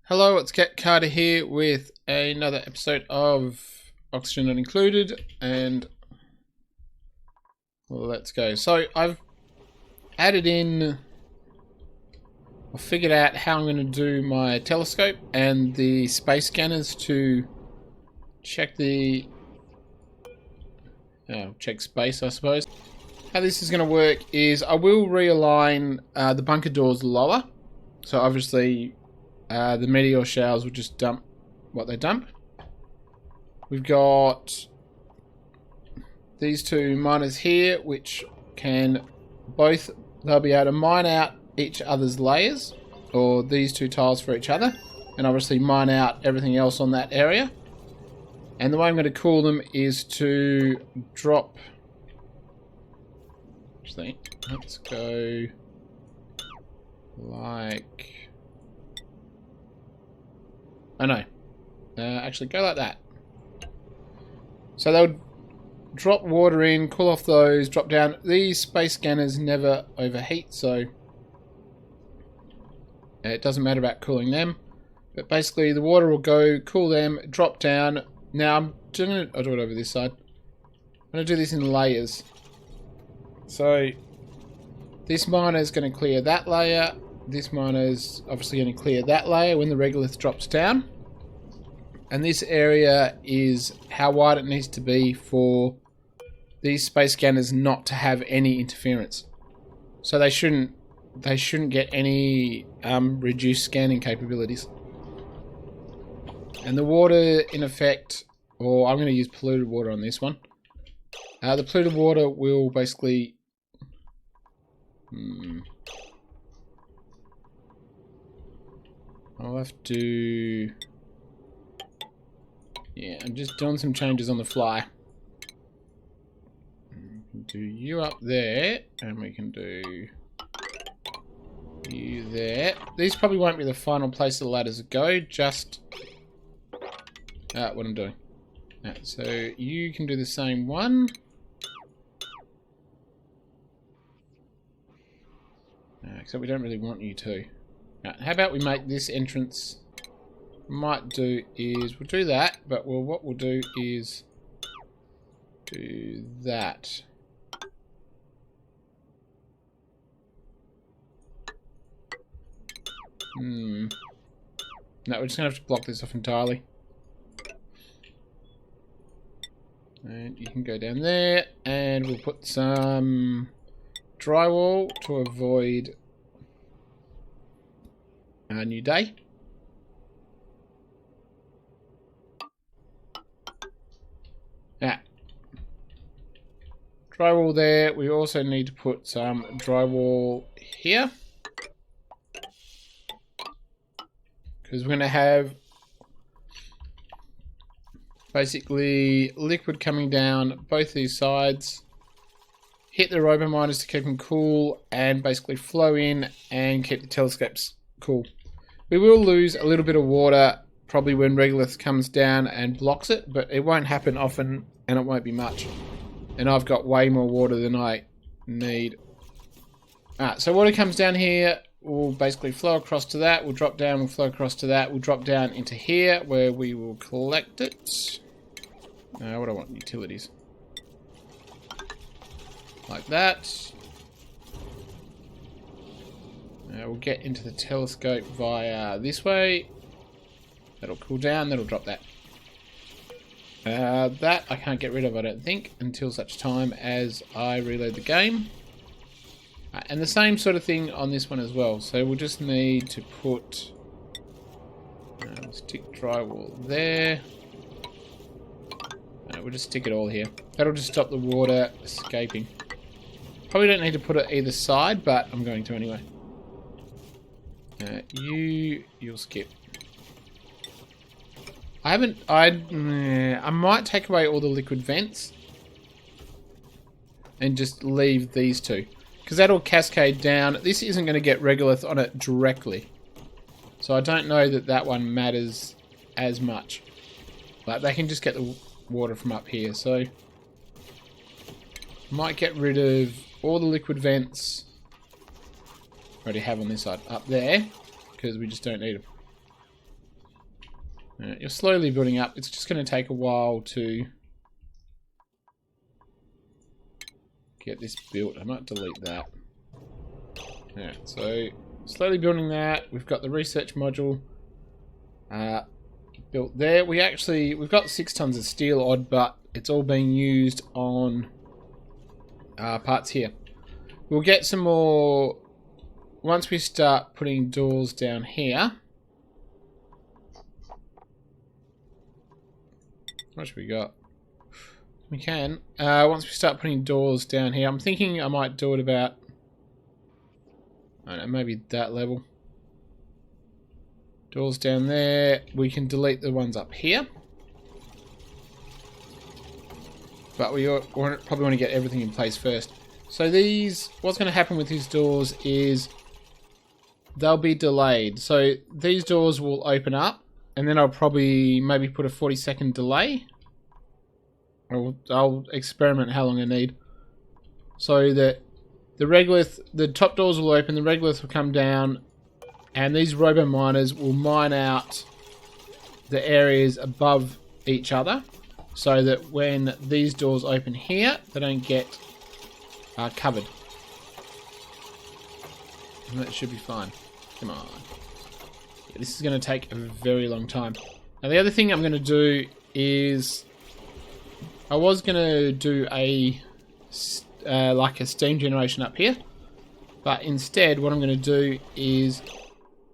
Hello, it's Cat Carter here with another episode of Oxygen Not Included, and let's go. So I've added in, I figured out how I'm going to do my telescope and the space scanners to check check space, I suppose. How this is going to work is I will realign the bunker doors lower, so obviously the meteor showers will just dump what they dump. We've got these two miners here, which can they'll be able to mine out each other's layers, or these two tiles for each other, and obviously mine out everything else on that area. And the way I'm going to cool them is to drop, actually, let's go like, oh no, actually go like that. So they'll drop water in, cool off those, drop down. These space scanners never overheat, so it doesn't matter about cooling them. But basically the water will go, cool them, drop down. Now I'll do it over this side. I'm going to do this in layers. So this miner is going to clear that layer. This miner is obviously going to clear that layer when the regolith drops down. And this area is how wide it needs to be for these space scanners not to have any interference. So they shouldn't get any reduced scanning capabilities. And the water, in effect, or I'm going to use polluted water on this one. The polluted water will basically I'll have to, yeah, I'm just doing some changes on the fly. Do you up there, and we can do you there. These probably won't be the final place the ladders go, just what I'm doing. So you can do the same one. Except we don't really want you to. How about we make this entrance? Might do is we'll do that, but what we'll do is do that. No, we're just gonna have to block this off entirely. And you can go down there, and we'll put some drywall to avoid a new day. Drywall there. We also need to put some drywall here, because we're going to have basically liquid coming down both these sides, hit the robo miners to keep them cool, and basically flow in and keep the telescopes cool. We will lose a little bit of water probably when regolith comes down and blocks it, but it won't happen often and it won't be much. And I've got way more water than I need. So water comes down here, we'll basically flow across to that, we'll drop down, we'll flow across to that, we'll drop down into here where we will collect it. What do I want? Utilities. Like that. We'll get into the telescope via this way. That'll cool down, that'll drop that. That I can't get rid of, I don't think, until such time as I reload the game. And the same sort of thing on this one as well. So we'll just need to put stick drywall there. We'll just stick it all here. That'll just stop the water escaping. Probably don't need to put it either side, but I'm going to anyway. You'll skip. I might take away all the liquid vents and just leave these two, because that'll cascade down. This isn't going to get regolith on it directly, so I don't know that that one matters as much. But they can just get the water from up here, so might get rid of all the liquid vents I already have on this side up there, because we just don't need them. You're slowly building up. It's just going to take a while to get this built. I might delete that. Alright, so slowly building that. We've got the research module built there. We've got 6 tons of steel odd, but it's all being used on parts here. We'll get some more once we start putting doors down here. What should we got? We can. Once we start putting doors down here, I'm thinking I might do it about, I don't know, maybe that level. Doors down there. We can delete the ones up here. But we probably want to get everything in place first. So these, what's going to happen with these doors is they'll be delayed. So these doors will open up, and then I'll probably maybe put a 40-second delay. I'll experiment how long I need. So that the regolith, the top doors will open, the regolith will come down, and these robo miners will mine out the areas above each other, so that when these doors open here, they don't get covered. And that should be fine. Come on. Yeah, this is going to take a very long time. Now the other thing I'm going to do is, I was going to do a like a steam generation up here, but instead what I'm going to do is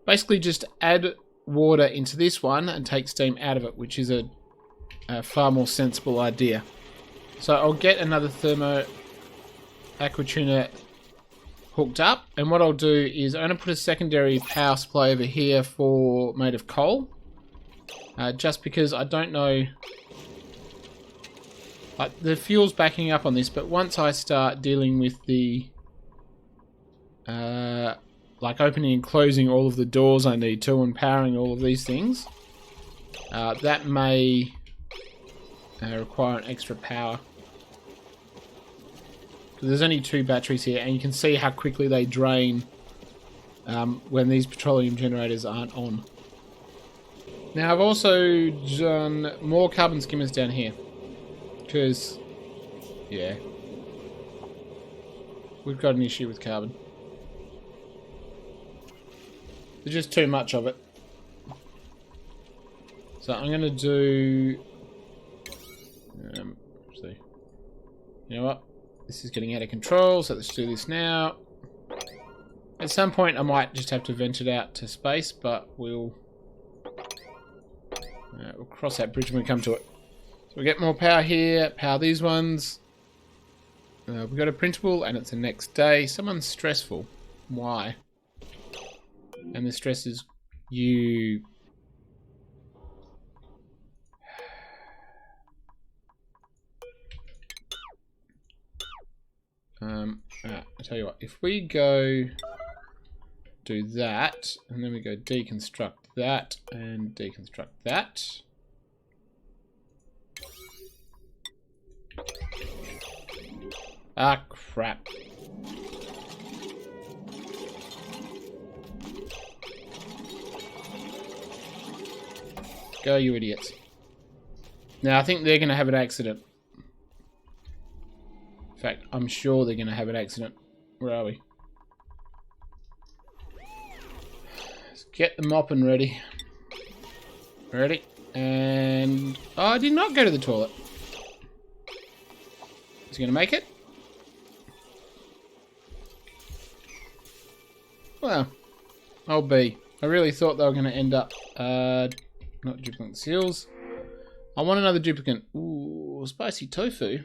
basically just add water into this one and take steam out of it, which is a far more sensible idea. So I'll get another thermo aquatuner hooked up, and what I'll do is I'm going to put a secondary power supply over here made of coal, just because I don't know, like, the fuel's backing up on this, but once I start dealing with the like opening and closing all of the doors I need to and powering all of these things, that may require an extra power. There's only 2 batteries here, and you can see how quickly they drain when these petroleum generators aren't on. Now I've also done more carbon skimmers down here, because, yeah, we've got an issue with carbon. There's just too much of it. So I'm going to do, see, you know what? This is getting out of control, so let's do this now. At some point I might just have to vent it out to space, but we'll cross that bridge when we come to it. So we get more power here, power these ones. We've got a printable, and it's the next day. Someone's stressful. Why? And the stress is you. I tell you what, if we go do that, and then we go deconstruct that, and deconstruct that. Ah, crap. Go, you idiots. Now, I think they're going to have an accident. In fact, I'm sure they're going to have an accident. Where are we? Let's get the mopping ready. Ready? And... oh, I did not go to the toilet. Is he going to make it? Well, I'll be. I really thought they were going to end up... not duplicate seals. I want another duplicate. Ooh, spicy tofu.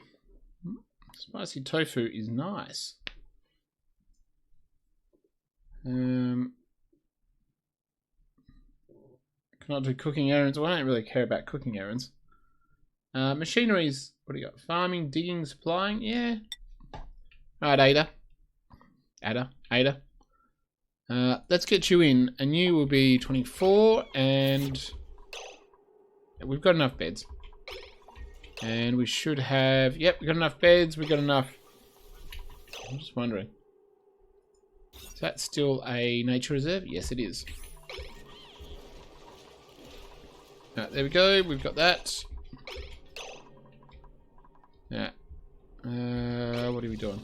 Spicy tofu is nice. Cannot do cooking errands. Well, I don't really care about cooking errands. Machineries. What do you got? Farming, digging, supplying. Yeah. Alright, Ada. Let's get you in, and you will be 24, and we've got enough beds. And we should have... yep, we've got enough beds, we've got enough... I'm just wondering. Is that still a nature reserve? Yes, it is. Right, there we go. We've got that. Yeah. What are we doing?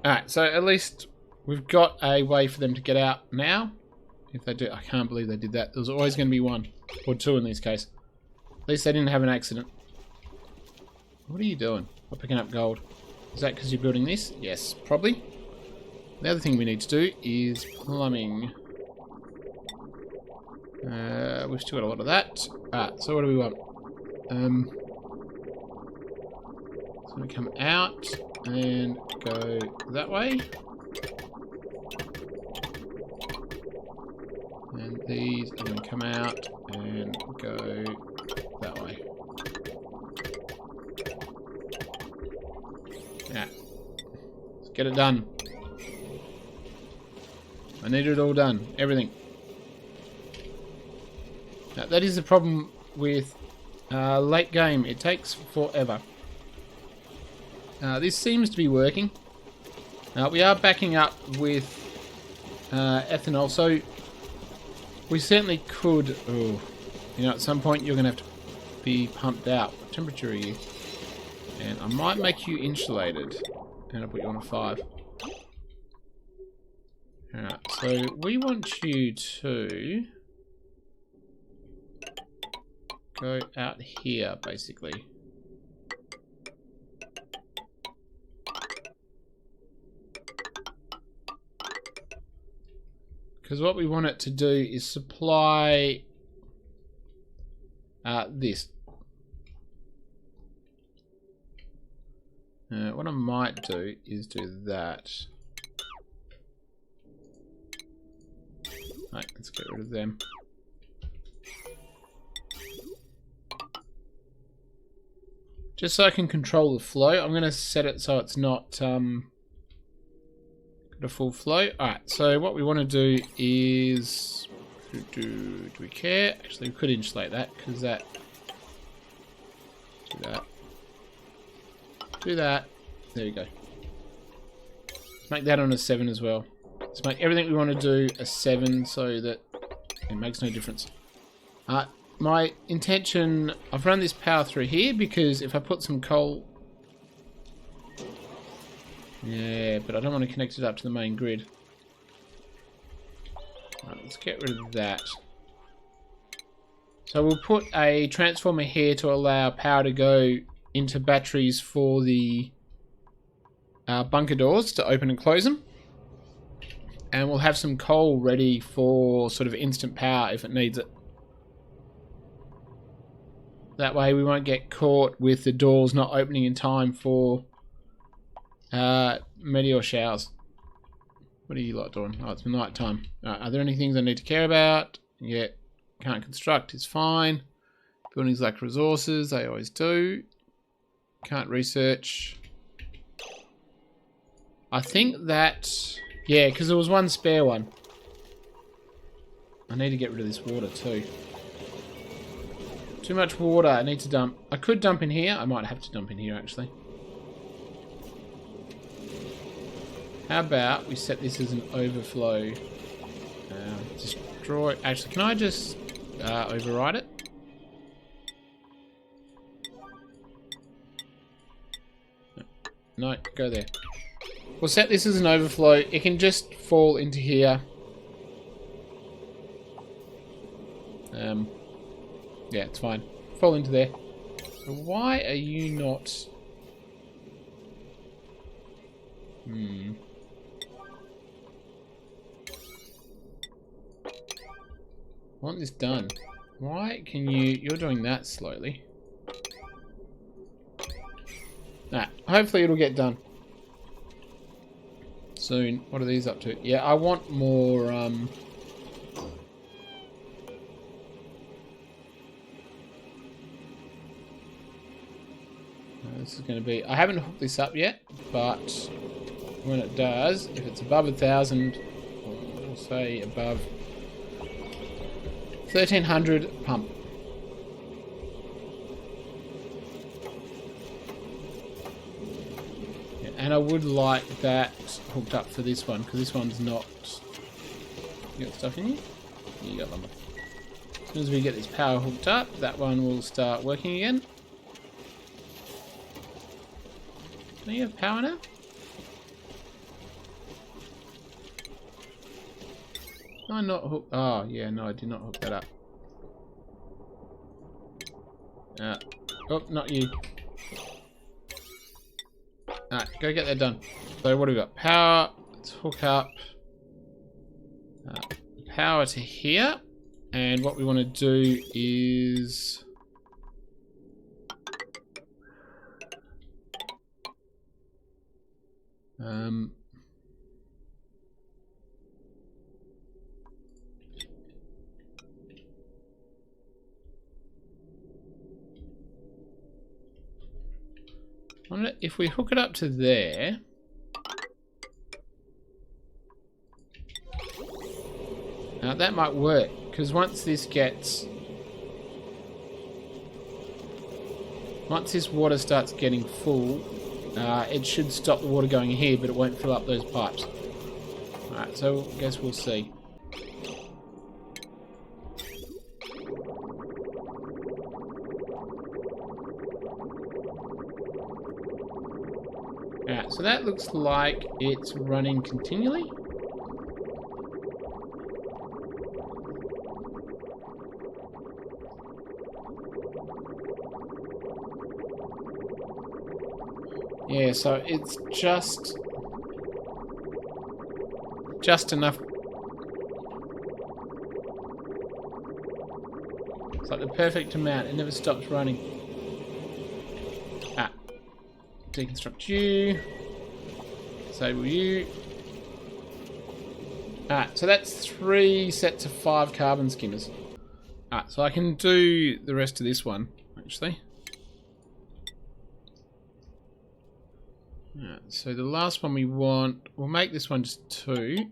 Alright, so at least we've got a way for them to get out now. If they do, I can't believe they did that. There was always going to be one. Or two in this case. At least they didn't have an accident. What are you doing? I'm picking up gold. Is that because you're building this? Yes, probably. The other thing we need to do is plumbing. We've still got a lot of that. Alright, so what do we want? It's going to come out and go that way. And these are going to come out and go that way. Yeah. Let's get it done. I need it all done. Everything. Now, that is the problem with late game. It takes forever. This seems to be working. We are backing up with ethanol, so we certainly could. Oh, you know, at some point you're going to have to be pumped out. What temperature are you? And I might make you insulated, and I'll put you on a 5. Alright, so we want you to go out here, basically. Because what we want it to do is supply this. What I might do is do that. Right, let's get rid of them. Just so I can control the flow, I'm going to set it so it's not got a full flow. Alright, so what we want to do is... Do we care? Actually, we could insulate that, because that... Do that. Do that. There you go. Make that on a 7 as well. Let's make everything we want to do a 7 so that it makes no difference. My intention... I've run this power through here because if I put some coal... Yeah, but I don't want to connect it up to the main grid. Right, let's get rid of that. So we'll put a transformer here to allow power to go into batteries for the bunker doors to open and close them. And we'll have some coal ready for sort of instant power if it needs it. That way we won't get caught with the doors not opening in time for meteor showers. What do you like doing? Oh, it's night time. Are there any things I need to care about? Yeah, can't construct, it's fine. Buildings lack resources, they always do. Can't research. I think that... Yeah, because there was one spare one. I need to get rid of this water too. Too much water, I need to dump. I could dump in here. I might have to dump in here actually. How about we set this as an overflow? Destroy... Actually, can I just override it? No, go there. We'll set this as an overflow. It can just fall into here. Yeah, it's fine. Fall into there. So why are you not... I want this done. Why can you... You're doing that slowly. Nah, hopefully it'll get done soon. What are these up to? Yeah, I want more... This is going to be... I haven't hooked this up yet, but when it does, if it's above 1,000, we'll say above 1,300, pump. Yeah, and I would like that hooked up for this one, because this one's not... You got stuff in here? You got lumber. As soon as we get this power hooked up, that one will start working again. Do you have power now? I not hook? Oh, yeah, no, I did not hook that up. Oh, not you. Alright, go get that done. So what do we got? Power. Let's hook up power to here. And what we want to do is... I wonder if we hook it up to there. Now that might work, because once this water starts getting full, it should stop the water going here, but it won't fill up those pipes. Alright, so I guess we'll see. Alright, so that looks like it's running continually. Yeah, so it's just enough. It's like the perfect amount. It never stops running. Deconstruct you. Disable you. So that's 3 sets of 5 carbon skimmers. So I can do the rest of this one, actually. So the last one we want, we'll make this one just 2.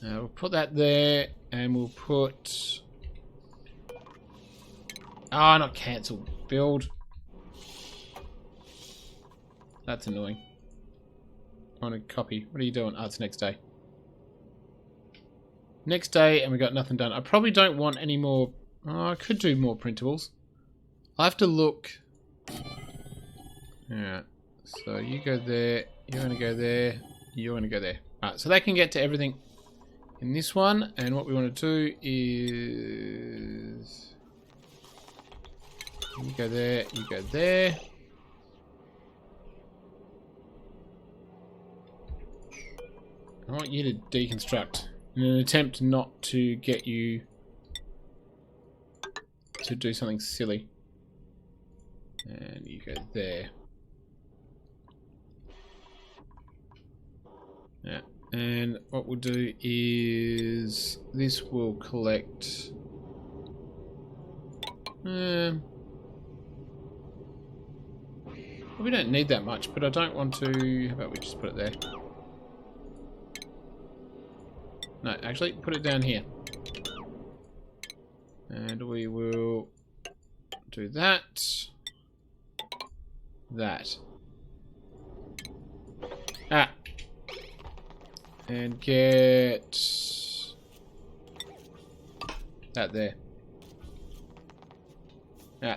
We'll put that there, and we'll put... not cancel. Build. That's annoying. I want to copy. What are you doing? It's next day. Next day, and we got nothing done. I probably don't want any more... I could do more printables. I'll have to look... Alright, so you go there, you're going to go there, you're going to go there. Alright, so that can get to everything in this one, and what we want to do is... You go there, you go there. I want you to deconstruct in an attempt not to get you to do something silly. And you go there. Yeah, and what we'll do is this will collect. Well, we don't need that much, but I don't want to. How about we just put it there? No, actually, put it down here, and we will do that. That. And get that there.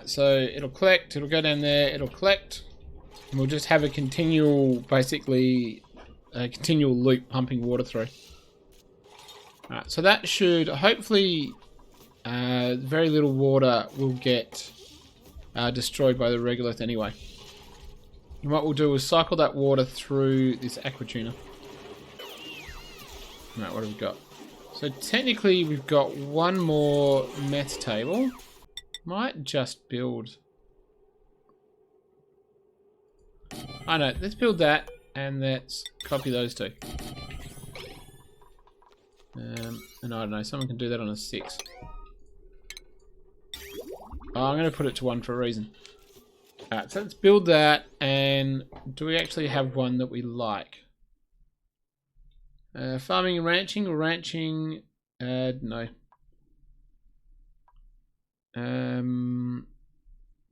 So it'll collect, it'll go down there, it'll collect, and we'll just have a continual, basically, a continual loop pumping water through. So that should, hopefully, very little water will get destroyed by the regolith anyway. And what we'll do is cycle that water through this aqua tuner. Right, what have we got? So technically we've got one more meth table. Might just build... I know, let's build that and let's copy those two. And I don't know, someone can do that on a 6. I'm going to put it to 1 for a reason. Alright, so let's build that, and do we actually have one that we like? Farming and ranching, no.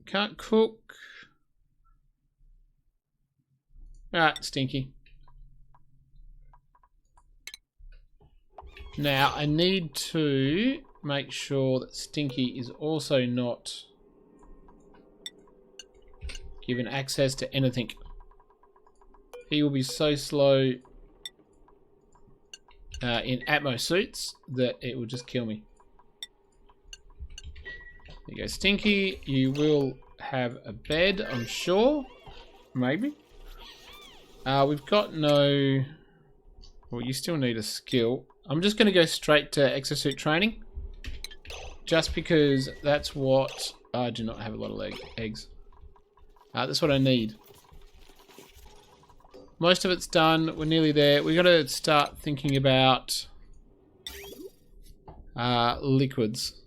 Can't cook. Alright, stinky. Now I need to make sure that Stinky is also not given access to anything. He will be so slow in Atmo suits that it will just kill me. There you go, Stinky. You will have a bed, I'm sure. Maybe. We've got no... Well, you still need a skill. I'm just going to go straight to exosuit training. Just because that's what... I do not have a lot of eggs. That's what I need. Most of it's done. We're nearly there. We've got to start thinking about liquids.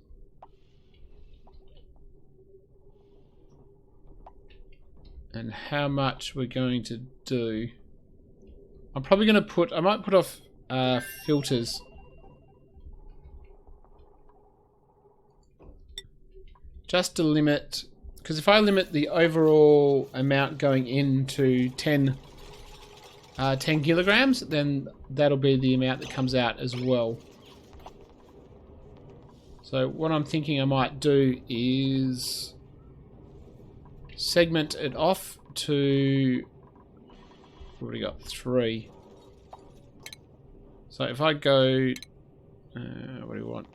And how much we're going to do. I'm probably going to put... I might put off filters. Just to limit... Because if I limit the overall amount going into 10 kilograms, then that'll be the amount that comes out as well. So what I'm thinking I might do is segment it off to... What have we got? 3. So if I go... what do we want?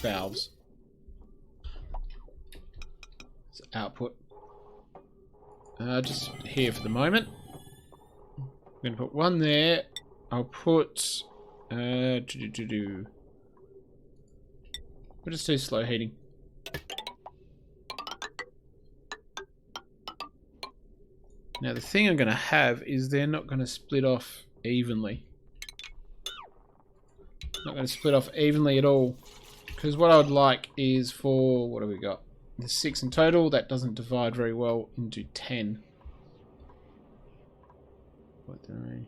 Valves. So output. Just here for the moment. I'm going to put one there. I'll put... We'll just do slow heating. Now the thing I'm going to have is they're not going to split off evenly. Not going to split off evenly at all. Because what I would like is for... What have we got? There's 6 in total. That doesn't divide very well into 10. What do I...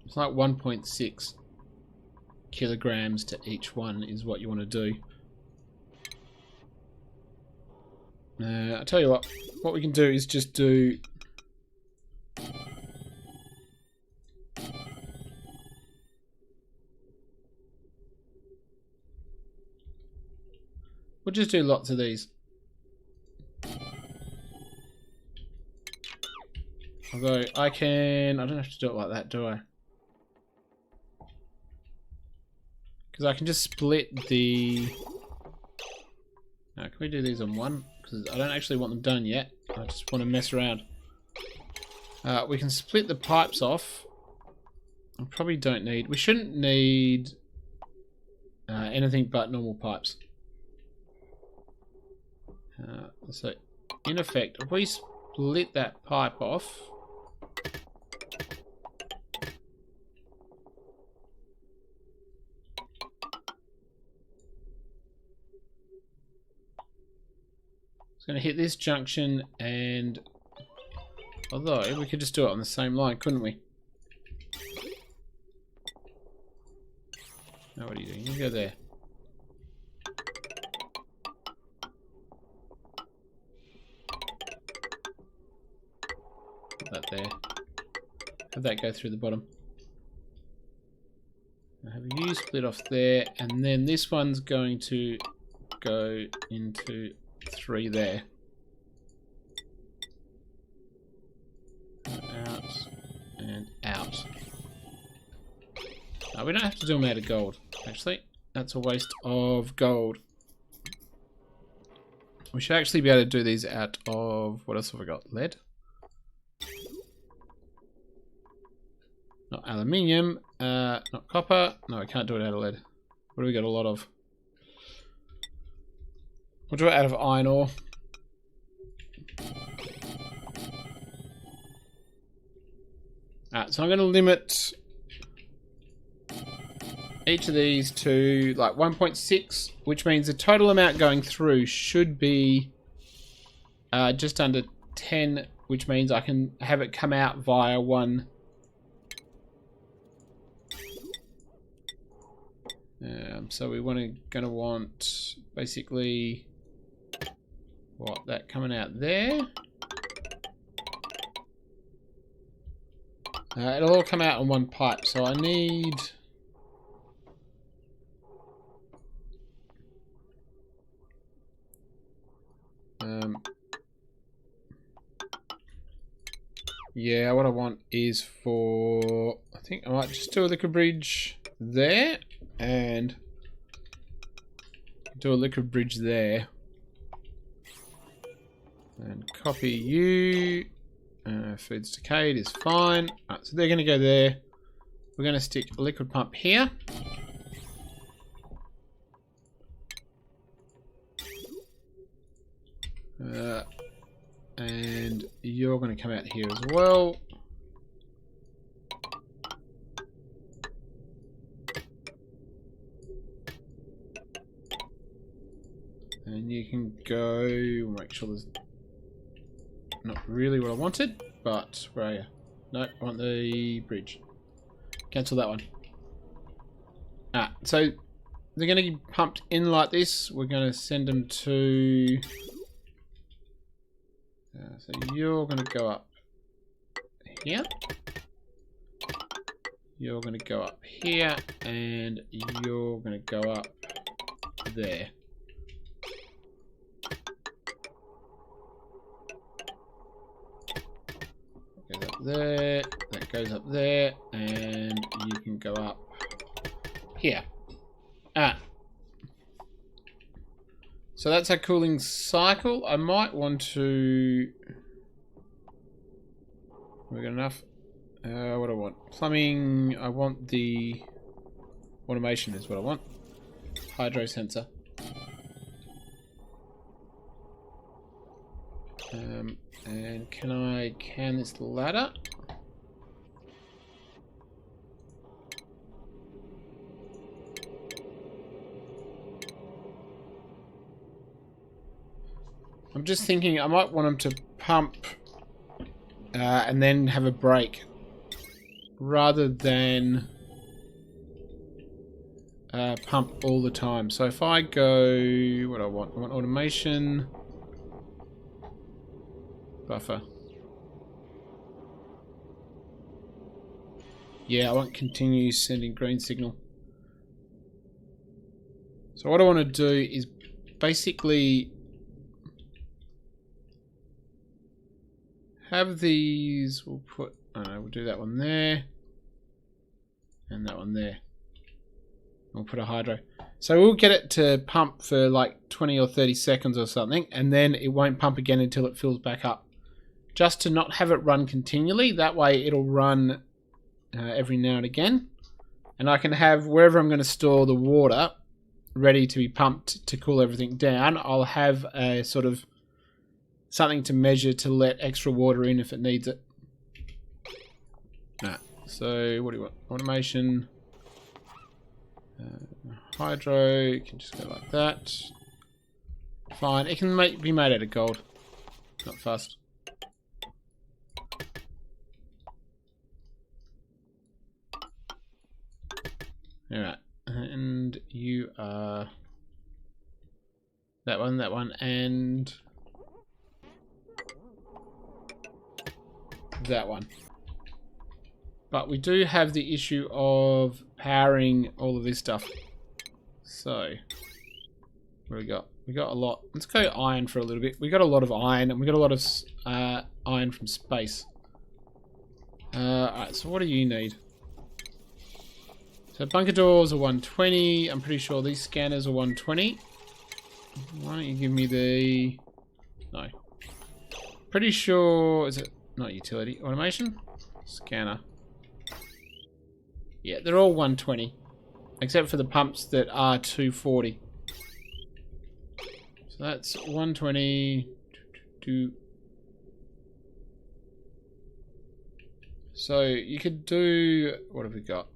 It's like 1.6 kilograms to each one is what you want to do. I'll tell you what we can do is just do... We'll just do lots of these. Although I don't have to do it like that, do I? Because I can just split the... Now, can we do these on one? Because I don't actually want them done yet. I just want to mess around. We can split the pipes off. I probably don't need... We shouldn't need anything but normal pipes. So, in effect, if we split that pipe off... It's going to hit this junction, and although we could just do it on the same line, couldn't we? Now what are you doing? You go there. Put that there. Have that go through the bottom. Now have you split off there, and then this one's going to go into 3 there. Out and out. No, we don't have to do them out of gold, actually. That's a waste of gold. We should actually be able to do these out of... What else have we got? Lead? Not aluminium. Not copper. No, I can't do it out of lead. What do we got a lot of? We'll do it out of iron ore. Alright, so I'm going to limit each of these to like 1.6, which means the total amount going through should be just under 10, which means I can have it come out via one. So we going to want basically what, that coming out there, It'll all come out in one pipe, so I need... yeah, what I want is for... I think I might just do a liquid bridge there, and do a liquid bridge there. And copy you. Food's decayed is fine. Right, so they're going to go there. We're going to stick a liquid pump here. And you're going to come out here as well. And you can go, make sure there's not really what I wanted, but where are you? No, I want the bridge. Cancel that one. So they're going to be pumped in like this. We're going to send them to... so you're going to go up here. You're going to go up here, and you're going to go up there. Goes up there, that goes up there, and you can go up here. So that's our cooling cycle. I might want to... We got enough? What do I want? Plumbing. I want the automation is what I want. Hydro sensor. And can this ladder? I'm just thinking I might want them to pump and then have a break rather than pump all the time. So if I go, what do I want? I want automation, buffer. Yeah, I want continue sending green signal. So what I want to do is basically have these, we'll put, I don't know, we'll do that one there and that one there. We'll put a hydro. So we'll get it to pump for like 20 or 30 seconds or something, and then it won't pump again until it fills back up. Just to not have it run continually, that way it'll run every now and again. And I can have wherever I'm going to store the water ready to be pumped to cool everything down. I'll have a sort of something to measure to let extra water in if it needs it. So what do you want? Automation. Hydro, can just go like that. Fine, it can be made out of gold. Not fast. Alright, and you are that one, and that one. But we do have the issue of powering all of this stuff. So, what do we got? We got a lot. Let's go iron for a little bit. We got a lot of iron, and we got a lot of iron from space. Alright, so what do you need? So bunker doors are 120. I'm pretty sure these scanners are 120. Why don't you give me the... No. Pretty sure... Is it not utility? Automation? Scanner. Yeah, they're all 120. Except for the pumps that are 240. So that's 120. So you could do... What have we got?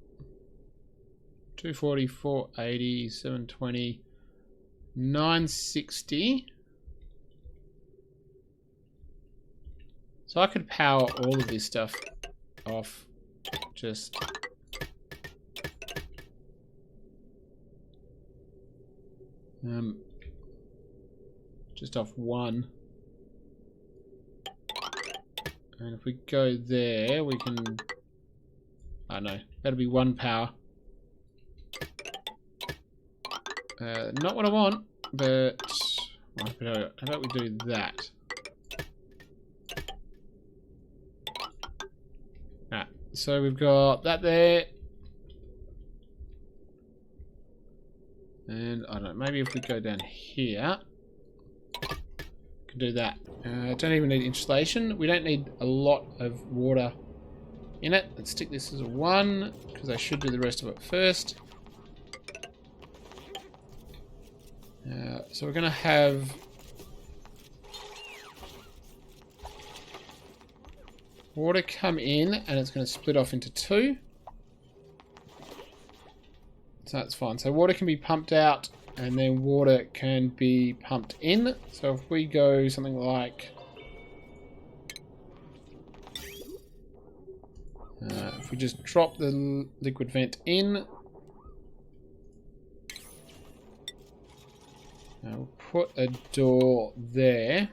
240, 480, 720, 960. So I could power all of this stuff off just off one. And if we go there, we can Oh no, that'll be 1 power. Not what I want, but how about we do that? Alright, so we've got that there. And I don't know, maybe if we go down here, we can do that. Don't even need insulation. We don't need a lot of water in it. Let's stick this as a 1, because I should do the rest of it first. So we're going to have water come in, and it's going to split off into 2. So that's fine. So water can be pumped out, and then water can be pumped in. So if we go something like... if we just drop the liquid vent in, we'll put a door there.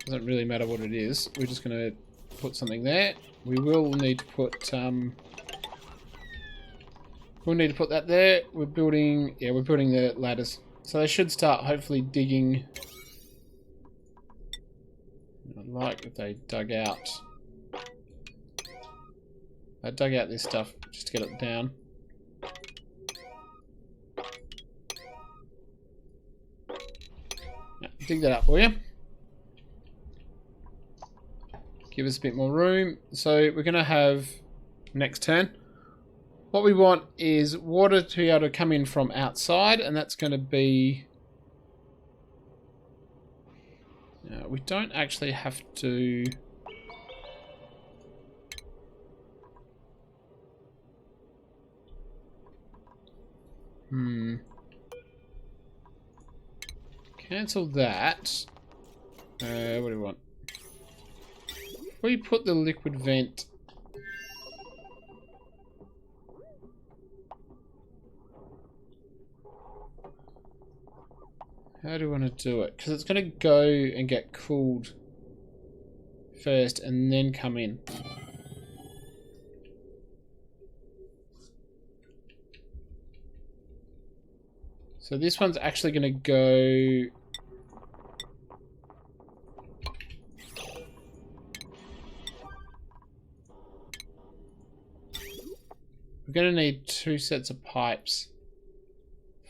Doesn't really matter what it is. We're just going to put something there. We will need to put we'll need to put that there. We're building the ladders. So they should start hopefully digging. I'd like if they dug out this stuff just to get it down. Yeah, dig that up for you. Give us a bit more room. So we're going to have next turn. What we want is water to be able to come in from outside, and that's going to be... we don't actually have to... Cancel that. What do we want? If we put the liquid vent... How do we want to do it? Because it's going to go and get cooled first and then come in. So this one's actually going to go... We're going to need 2 sets of pipes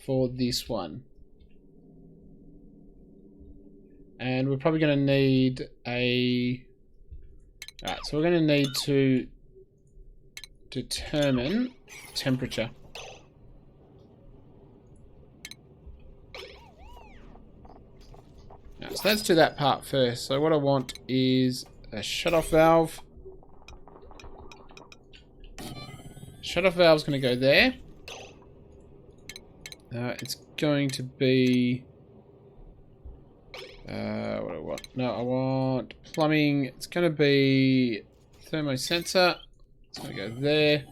for this one. And we're probably going to need a... Alright, so we're going to need to determine temperature. Right, so let's do that part first. So what I want is a shut-off valve. Shut-off valve's going to go there. It's going to be... what do I want? No, I want plumbing. It's going to be thermosensor. It's going to go there.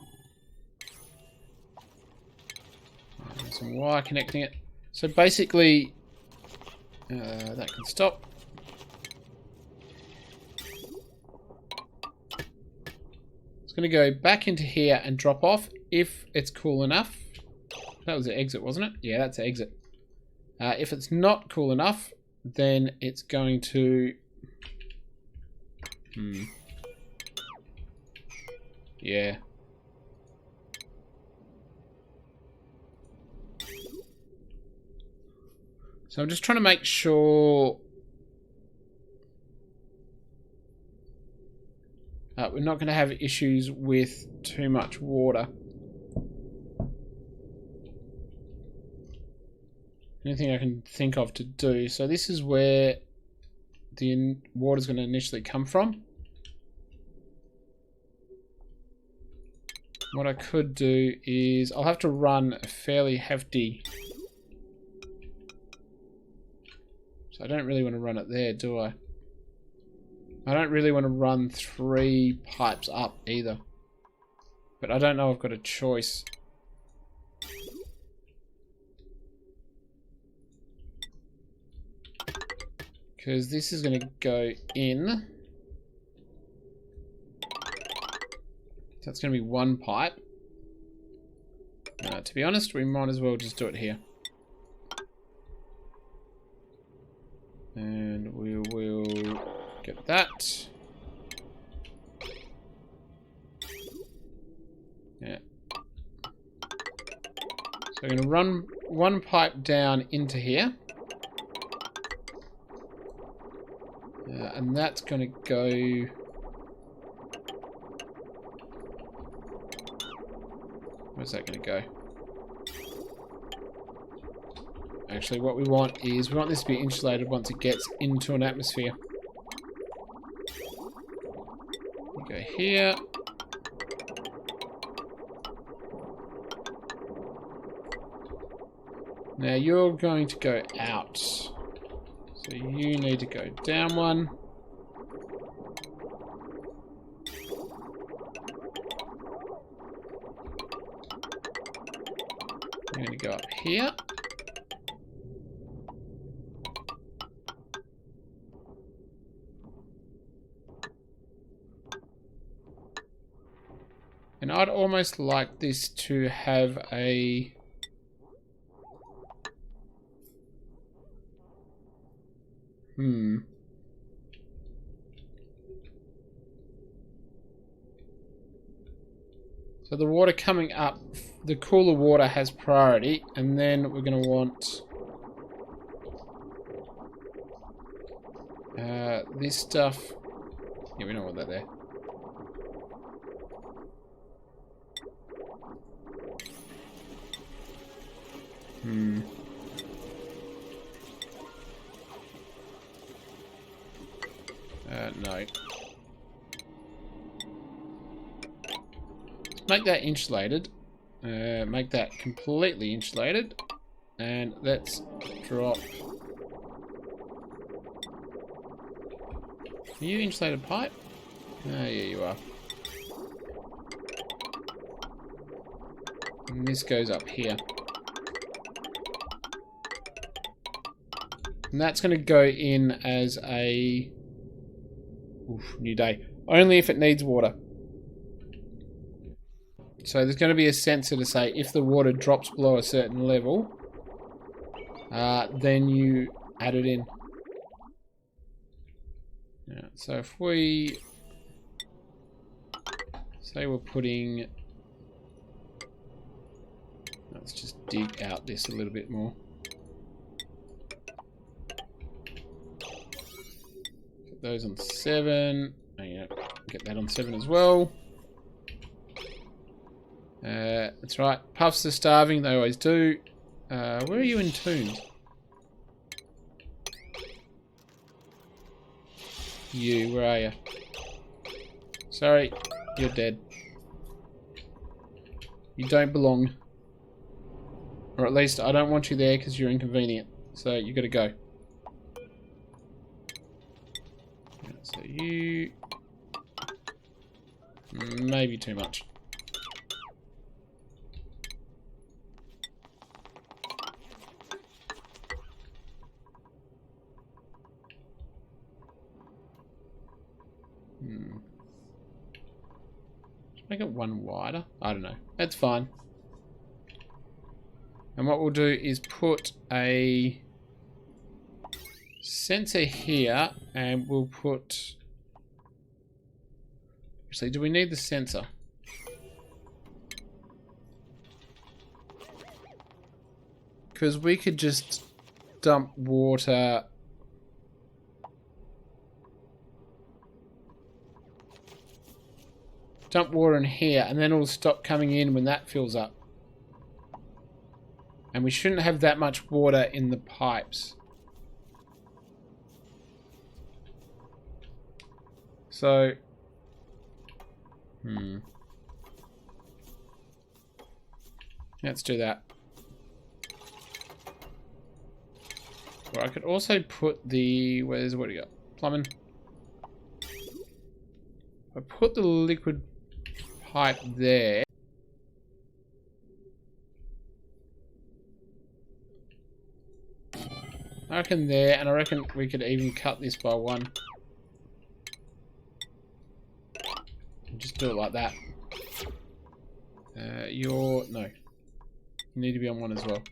Some wire connecting it. So basically, that can stop. It's going to go back into here and drop off if it's cool enough. That was the exit, wasn't it? Yeah, that's the exit. If it's not cool enough, then it's going to... Yeah. So I'm just trying to make sure... we're not going to have issues with too much water. Anything I can think of to do. So this is where the water is going to initially come from. What I could do is I'll have to run a fairly hefty... So I don't really want to run it there, do I? I don't really want to run 3 pipes up either. But I don't know if I've got a choice. Because this is going to go in. That's going to be one pipe. To be honest, we might as well just do it here. And we will get that. Yeah. So we're going to run one pipe down into here. And that's going to go... Where's that going to go? Actually, what we want is, we want this to be insulated once it gets into an atmosphere. We go here. Now you're going to go out. So you need to go down one. You're going to go up here. And I'd almost like this to have a... So the water coming up, the cooler water has priority, and then we're going to want this stuff. Yeah, we don't want that there. No. Make that insulated. Make that completely insulated. And let's drop... Are you insulated pipe? Oh, yeah, you are. And this goes up here. And that's going to go in as a... Oof, new day. Only if it needs water. So there's going to be a sensor to say if the water drops below a certain level, then you add it in. Yeah, so if we say we're putting... Let's just dig out this a little bit more. Get those on 7. Oh, yeah, get that on 7 as well. That's right. Puffs are starving. They always do. Where are you entombed? You, where are you? Sorry, you're dead. You don't belong. Or at least I don't want you there because you're inconvenient. So you gotta go. So you... Maybe too much. Make it one wider. I don't know. That's fine. And what we'll do is put a sensor here, and we'll put... Actually, do we need the sensor? Because we could just dump water... Dump water in here, and then it'll stop coming in when that fills up. And we shouldn't have that much water in the pipes. So... Let's do that. Well, I could also put the... What do you got? Plumbing. I put the liquid pipe there. I reckon there, and I reckon we could even cut this by 1. And just do it like that. No. You need to be on 1 as well.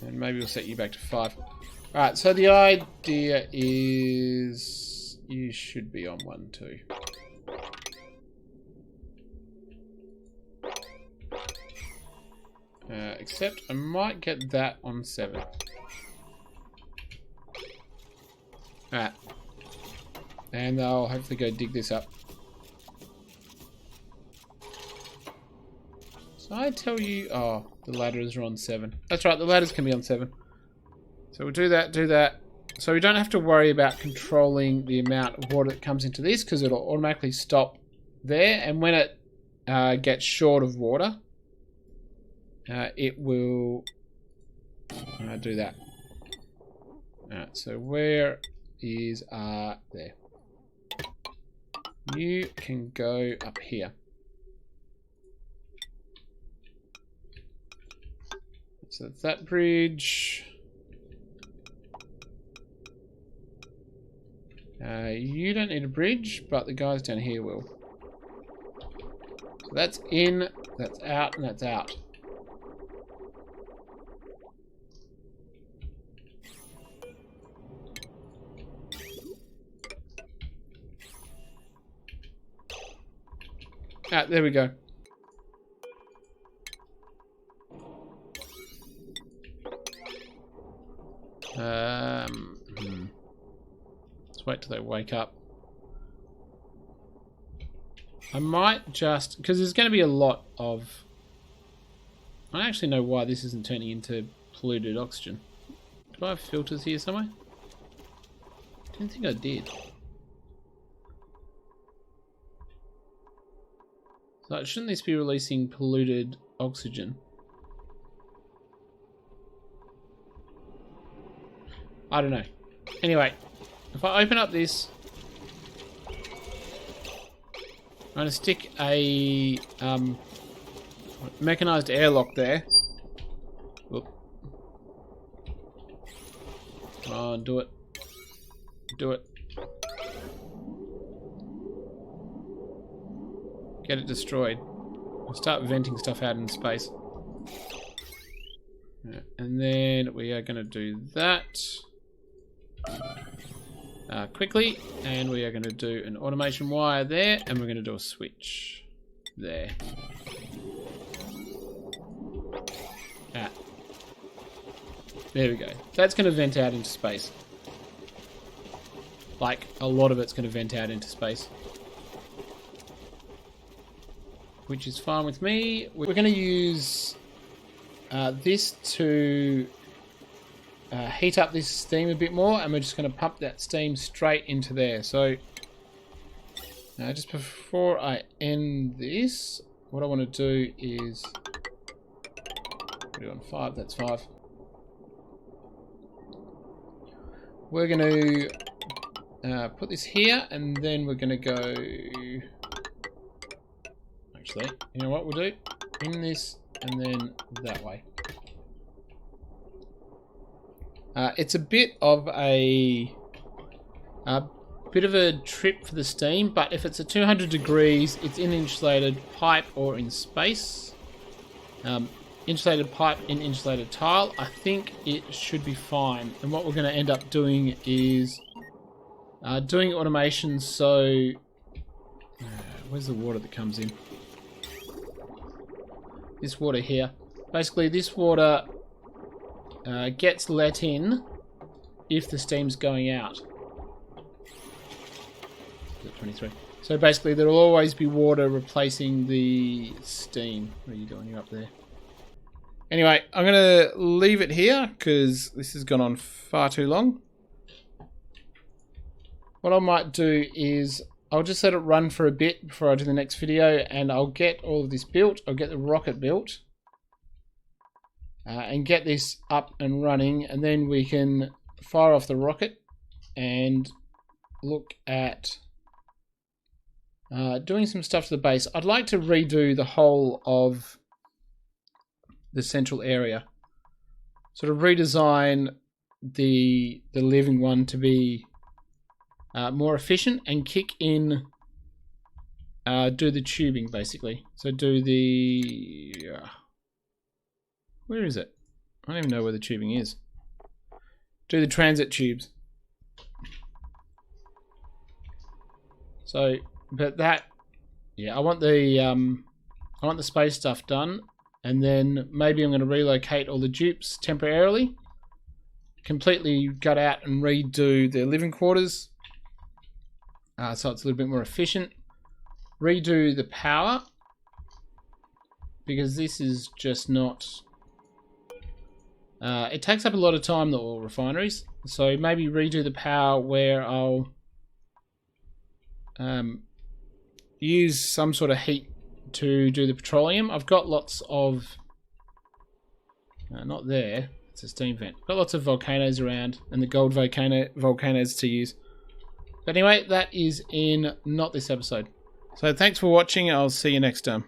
And maybe we'll set you back to 5. Alright, so the idea is you should be on 1 too. Except I might get that on 7. Alright. And I'll hopefully go dig this up. So I tell you... Oh, the ladders are on 7. That's right, the ladders can be on 7. So we'll do that. So we don't have to worry about controlling the amount of water that comes into this, because it'll automatically stop there. And when it gets short of water, it will do that. Alright, so where is there? You can go up here. So that's that bridge. You don't need a bridge, but the guys down here will. So that's in, that's out, and that's out. There we go. Let's wait till they wake up. I might just... Because there's going to be a lot of... I don't actually know why this isn't turning into polluted oxygen. Do I have filters here somewhere? I didn't think I did. So shouldn't this be releasing polluted oxygen? I don't know. Anyway, if I open up this, I'm going to stick a mechanized airlock there. Whoop. Come on, do it. Do it. Get it destroyed. I'll start venting stuff out in space. Yeah, and then we are going to do that quickly. And we are going to do an automation wire there. And we're going to do a switch there. There we go. That's going to vent out into space. Like, a lot of it's going to vent out into space. Which is fine with me. We're going to use this to heat up this steam a bit more, and we're just going to pump that steam straight into there. So, just before I end this, what I want to do is put it on 5. That's 5. We're going to put this here, and then we're going to go... Actually, you know what we'll do? In this, and then that way. It's a bit of a trip for the steam, but if it's at 200 degrees, it's in insulated pipe or in space. Insulated pipe in insulated tile. I think it should be fine. And what we're going to end up doing is doing automation. So, where's the water that comes in? This water here. Basically, this water gets let in if the steam's going out. 23. So basically, there will always be water replacing the steam. What are you doing? You're up there. Anyway, I'm going to leave it here because this has gone on far too long. What I might do is I'll just let it run for a bit before I do the next video, and I'll get all of this built. I'll get the rocket built and get this up and running, and then we can fire off the rocket and look at doing some stuff to the base. I'd like to redo the whole of the central area, sort of redesign the living one to be more efficient and kick in do the tubing, basically. So do the... where is it? I don't even know where the tubing is. Do the transit tubes. So, but that... yeah, I want the space stuff done. And then maybe I'm going to relocate all the dupes temporarily. Completely gut out and redo their living quarters. So it's a little bit more efficient. Redo the power. Because this is just not... it takes up a lot of time, the oil refineries. So maybe redo the power where I'll use some sort of heat to do the petroleum. I've got lots of... not there. It's a steam vent. Got lots of volcanoes around and the gold volcanoes to use. But anyway, that is in not this episode. So thanks for watching. I'll see you next time.